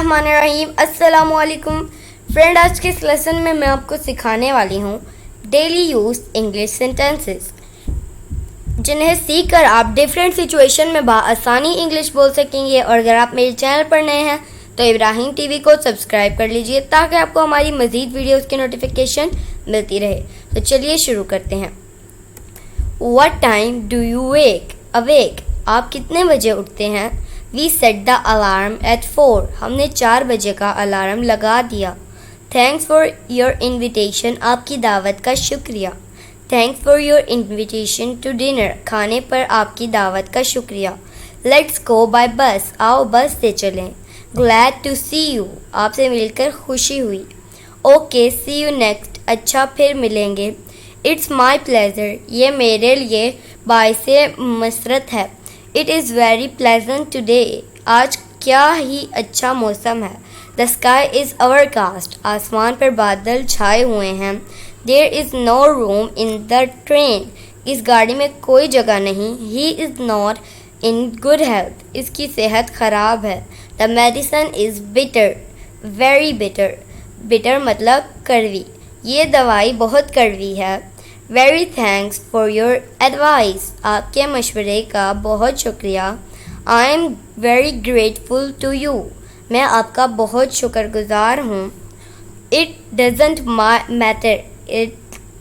बिस्मिल्लाहिर्रहमानिर्रहीम। अस्सलामुअलैकुम फ्रेंड, आज के इस लेसन में मैं आपको सिखाने वाली हूँ डेली यूज इंग्लिश सेंटेंसेस, जिन्हें सीखकर आप डिफरेंट सिचुएशन में आसानी इंग्लिश बोल सकेंगे। और अगर आप मेरे चैनल पर नए हैं तो इब्राहिम टीवी को सब्सक्राइब कर लीजिए ताकि आपको हमारी मज़ीद वीडियोस की नोटिफिकेशन मिलती रहे। तो चलिए शुरू करते हैं। What time do you awake? आप कितने बजे उठते हैं? We set the alarm at 4. हमने 4 बजे का अलार्म लगा दिया। Thanks for your invitation. आपकी दावत का शुक्रिया। Thanks for your invitation to dinner. खाने पर आपकी दावत का शुक्रिया। Let's go by bus. आओ बस से चलें। Glad to see you. आपसे मिलकर खुशी हुई। Okay, see you next. अच्छा, फिर मिलेंगे। It's my pleasure. ये मेरे लिए बाइसे मसरत है। It is very pleasant today. आज क्या ही अच्छा मौसम है। The sky is overcast. आसमान पर बादल छाए हुए हैं। There is no room in the train. इस गाड़ी में कोई जगह नहीं। He is not in good health. इसकी सेहत खराब है। The medicine is bitter. Very bitter. Bitter मतलब कड़वी। ये दवाई बहुत कड़वी है। Very thanks for your advice. आपके मशवरे का बहुत शुक्रिया। I am very grateful to you. मैं आपका बहुत शुक्रगुजार हूँ। It doesn't matter. It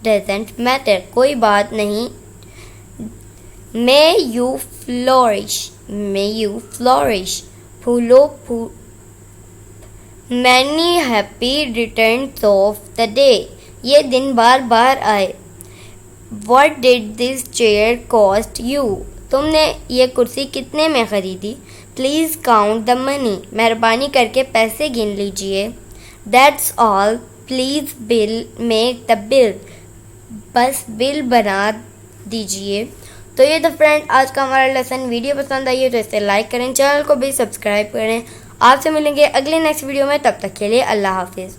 doesn't matter. कोई बात नहीं। May you flourish. May you flourish. फूलो Many happy returns of the day. ये दिन बार बार आए। What did this chair cost you? तुमने ये कुर्सी कितने में ख़रीदी? Please count the money. मेहरबानी करके पैसे गिन लीजिए। That's all. Please make the bill. बस बिल बना दीजिए। तो ये तो फ्रेंड आज का हमारा लेसन। वीडियो पसंद आई है तो इसे लाइक करें, चैनल को भी सब्सक्राइब करें। आपसे मिलेंगे अगले नेक्स्ट वीडियो में, तब तक के लिए अल्लाह हाफिज़।